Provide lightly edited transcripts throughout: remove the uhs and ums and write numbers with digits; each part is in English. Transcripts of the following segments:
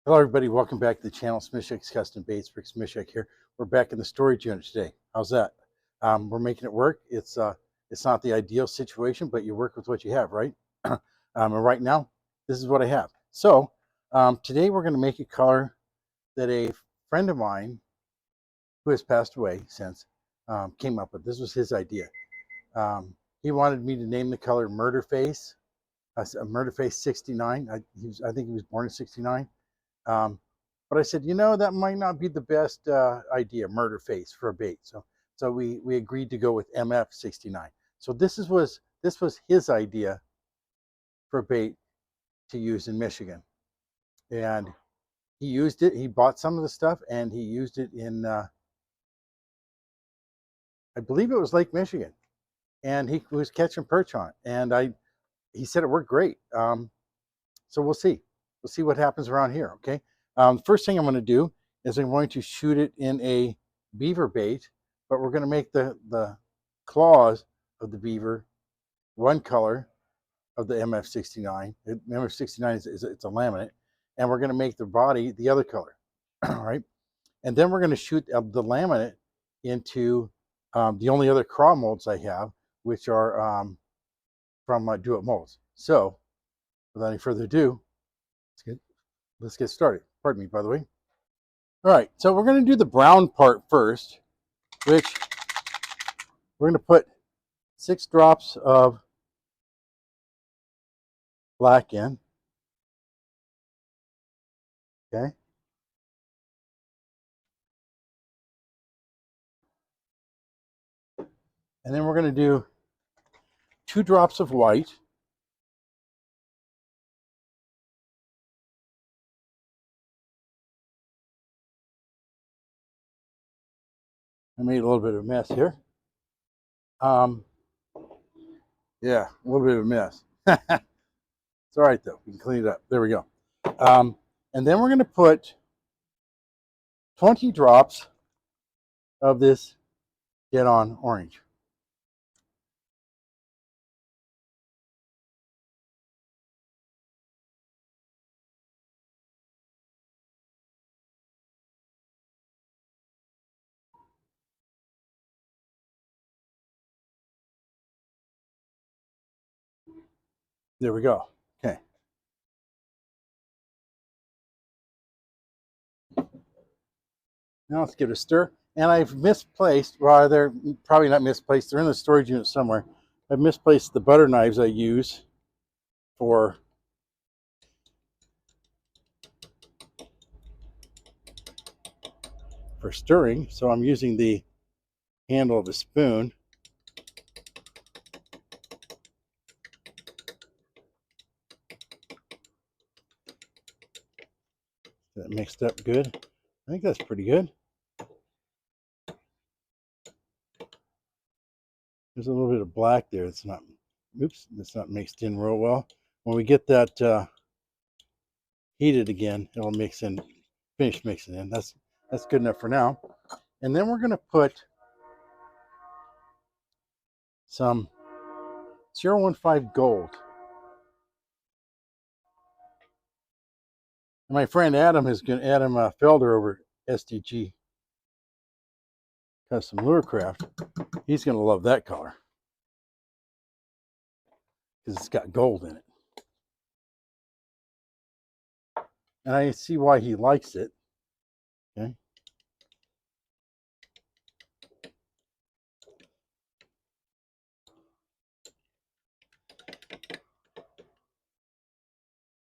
Hello everybody, welcome back to the channel. Smishek's Custom Baits. Rick Smishek here. We're back in the storage unit today. How's that? We're making it work. It's not the ideal situation, but you work with what you have, right? And right now, this is what I have. So today we're going to make a color that a friend of mine who has passed away since came up with. This was his idea. He wanted me to name the color Murder Face, Murder Face 69. I think he was born in 69. But I said, that might not be the best idea, Murder Face, for a bait. So we agreed to go with MF-69. So this was his idea for a bait to use in Michigan, and he used it. He bought some of the stuff and he used it in, I believe it was Lake Michigan, and he was catching perch on it. And he said it worked great. So we'll see. We'll see what happens around here. Okay. First thing I'm going to do is I'm going to shoot it in a beaver bait, but we're going to make the claws of the beaver one color of the MF-69. MF-69 it's a laminate, and we're going to make the body the other color. All right. And then we're going to shoot the laminate into the only other craw molds I have, which are from Do It Molds. So without any further ado, let's get started. Pardon me, by the way. All right, so we're going to do the brown part first, which we're going to put 6 drops of black in. Okay. And then we're going to do 2 drops of white. I made a little bit of a mess here. Yeah, a little bit of a mess. It's all right, though. We can clean it up. There we go. And then we're going to put 20 drops of this Get On Orange. There we go. Okay. Now let's give it a stir. And I've misplaced, well, they're probably not misplaced, they're in the storage unit somewhere. I've misplaced the butter knives I use for stirring. So I'm using the handle of a spoon. That mixed up good. I think that's pretty good. There's a little bit of black there. It's not, oops, it's not mixed in real well. When we get that heated again, it'll mix in, finish mixing in. That's good enough for now. And then we're going to put some 015 gold. And my friend Adam Adam Felder over at SDG Custom Lurecraft, he's going to love that color because it's got gold in it. And I see why he likes it. Okay.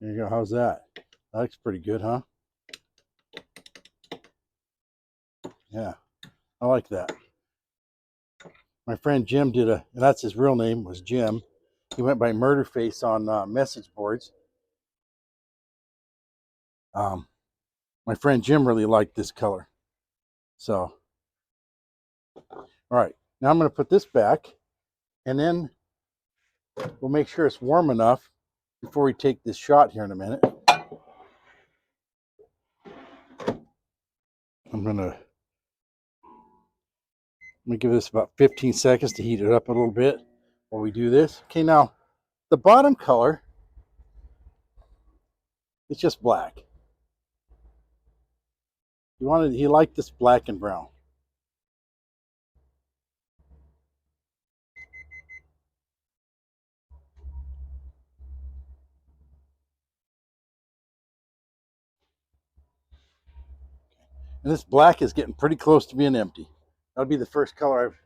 There you go. How's that? That looks pretty good, huh? Yeah, I like that. My friend Jim did and that's his real name, was Jim. He went by Murder Face on message boards. My friend Jim really liked this color. So, all right. Now I'm going to put this back, and then we'll make sure it's warm enough before we take this shot here in a minute. I'm going to give this about 15 seconds to heat it up a little bit while we do this. Okay, now the bottom color is just black. He liked this black and brown. And this black is getting pretty close to being empty. That'll be the first color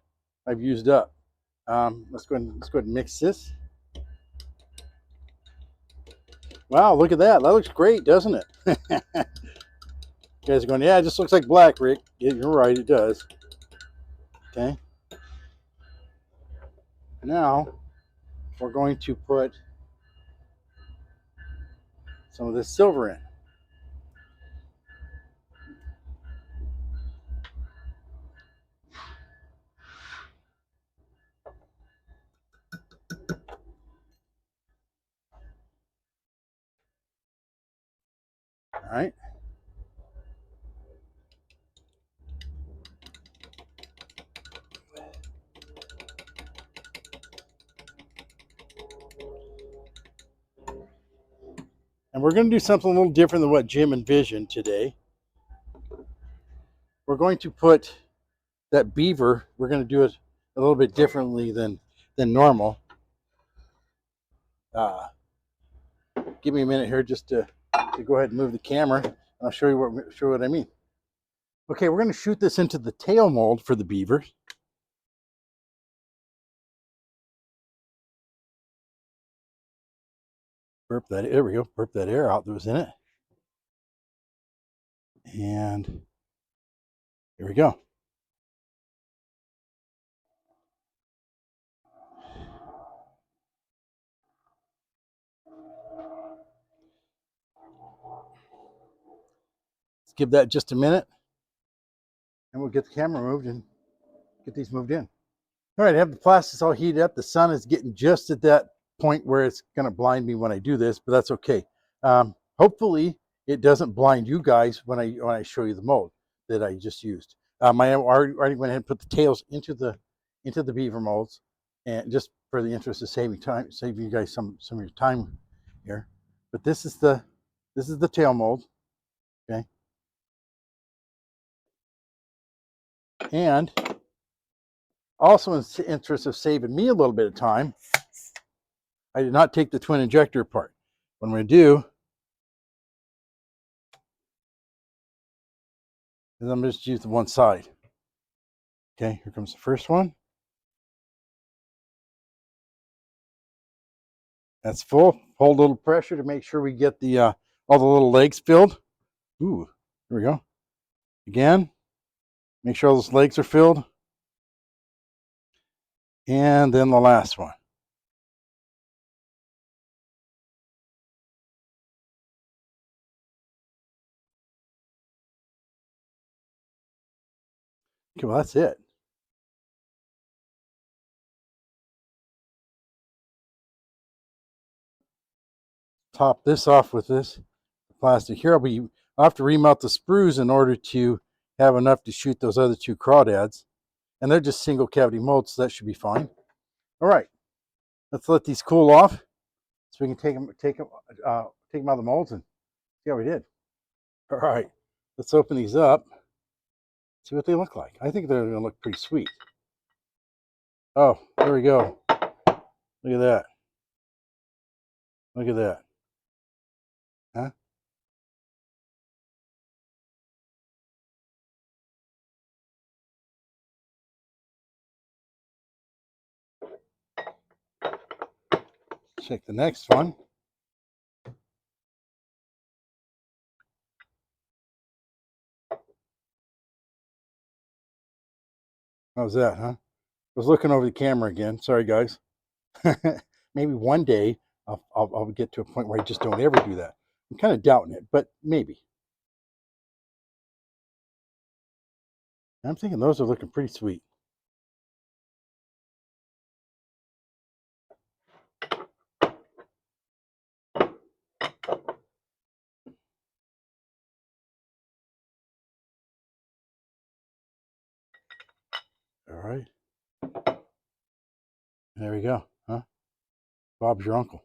I've used up. Let's go ahead and mix this. Wow, look at that. That looks great, doesn't it? You guys are going, yeah, it just looks like black, Rick. Yeah, you're right, it does. Okay. Now we're going to put some of this silver in. All right. And we're going to do something a little different than what Jim envisioned today. We're going to put that beaver, we're going to do it a little bit differently than normal. Give me a minute here just to go ahead and move the camera, and I'll show you what I mean. Okay, we're going to shoot this into the tail mold for the beaver. There we go. Burp that air out that was in it. And here we go. Let's give that just a minute, and we'll get the camera moved and get these moved in. All right, I have the plastics all heated up. The sun is getting just at that point where it's going to blind me when I do this, but that's okay. Hopefully, it doesn't blind you guys when I show you the mold that I just used. I already went ahead and put the tails into the beaver molds, and just for the interest of saving you guys some of your time here. But this is the tail mold, okay? And also in the interest of saving me a little bit of time, I did not take the twin injector apart. What I'm going to do is I'm just use the one side. Okay, here comes the first one. That's full. Hold a little pressure to make sure we get the all the little legs filled. Ooh, there we go. Again, make sure all those legs are filled. And then the last one. Okay, well, that's it. Top this off with this plastic here. I'll have to remount the sprues in order to have enough to shoot those other two crawdads. And they're just single cavity molds, so that should be fine. All right, let's let these cool off so we can take them out of the molds and see how we did. All right, let's open these up, see what they look like. I think they're going to look pretty sweet. Oh, there we go. Look at that. Look at that. Huh? Check the next one. How's that, huh? I was looking over the camera again. Sorry, guys. Maybe one day I'll get to a point where I just don't ever do that. I'm kind of doubting it, but maybe. I'm thinking those are looking pretty sweet. All right. There we go, huh? Bob's your uncle.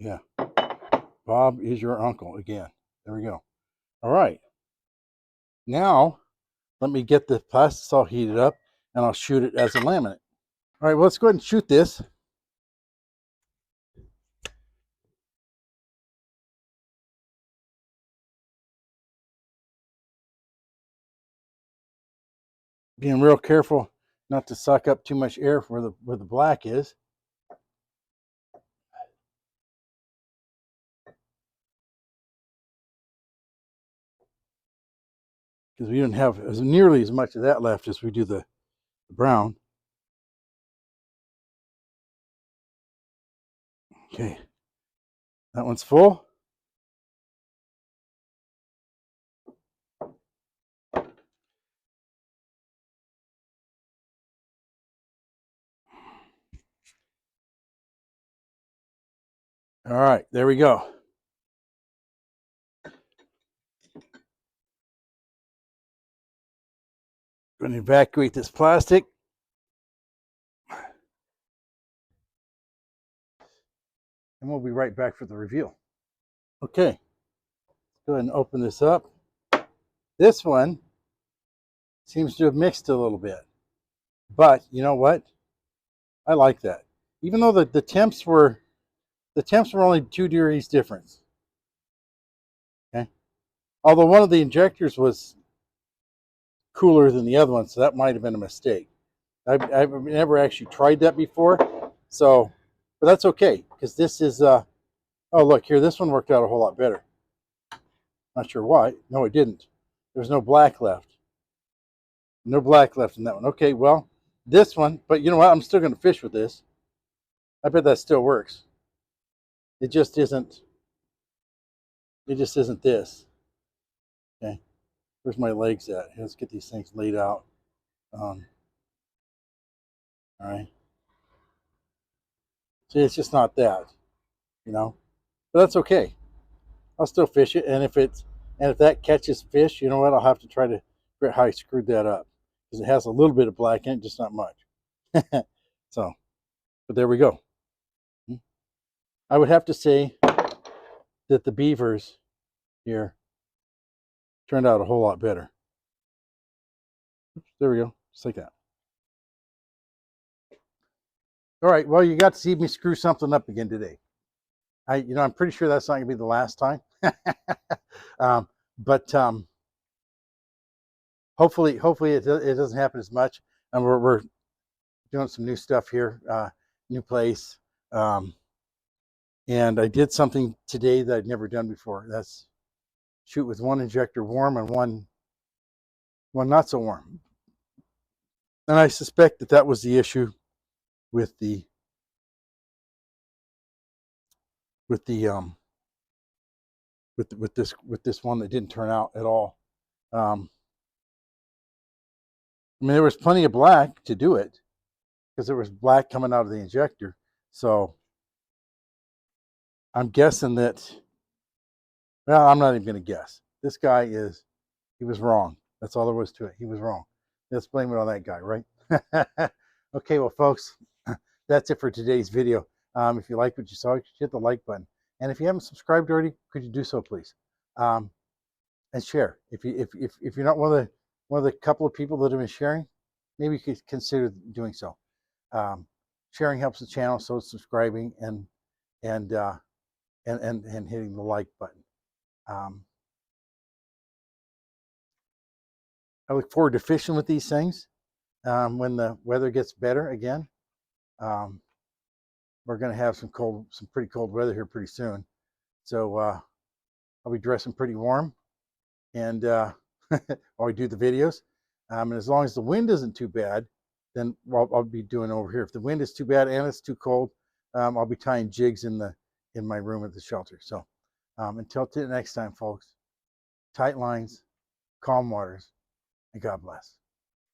Yeah. Bob is your uncle again. There we go. All right. Now, let me get the plastisol heated up and I'll shoot it as a laminate. All right, well, let's go ahead and shoot this. Being real careful not to suck up too much air where the black is. Because we didn't have nearly as much of that left as we do the brown. Okay, that one's full. All right, there we go. I'm going to evacuate this plastic. And we'll be right back for the reveal. Okay, let's go ahead and open this up. This one seems to have mixed a little bit. But you know what? I like that. Even though the temps were only 2 degrees difference. Okay. Although one of the injectors was cooler than the other one, so that might have been a mistake. I've never actually tried that before, so, but that's okay, because this is, oh look here, this one worked out a whole lot better. Not sure why. No, it didn't. There's no black left. No black left in that one. Okay, well, this one, but you know what? I'm still going to fish with this. I bet that still works. It just isn't this. Okay, where's my legs at? Let's get these things laid out. All right. See, it's just not that, you know, but that's okay. I'll still fish it, and if that catches fish, you know what? I'll have to try to figure out how I screwed that up, because it has a little bit of black in it, just not much. So, but there we go. I would have to say that the beavers here turned out a whole lot better. Oops, there we go, just like that. All right, well, you got to see me screw something up again today. I'm pretty sure that's not going to be the last time. But hopefully it doesn't happen as much. And we're doing some new stuff here, new place. And I did something today that I'd never done before. That's shoot with one injector warm and one not so warm. And I suspect that was the issue with this one that didn't turn out at all. I mean, there was plenty of black to do it, because there was black coming out of the injector. So I'm guessing that, well, I'm not even going to guess. This guy he was wrong. That's all there was to it. He was wrong. Let's blame it on that guy, right? Okay, well, folks, that's it for today's video. If you like what you saw, hit the like button. And if you haven't subscribed already, could you do so, please? And share. If you're not one of the couple of people that have been sharing, maybe you could consider doing so. Sharing helps the channel, so subscribing and hitting the like button. I look forward to fishing with these things when the weather gets better again. We're going to have some pretty cold weather here pretty soon, so I'll be dressing pretty warm, and while we do the videos, and as long as the wind isn't too bad, then I'll be doing over here. If the wind is too bad and it's too cold, I'll be tying jigs in my room at the shelter. So until next time, folks, tight lines, calm waters, and God bless.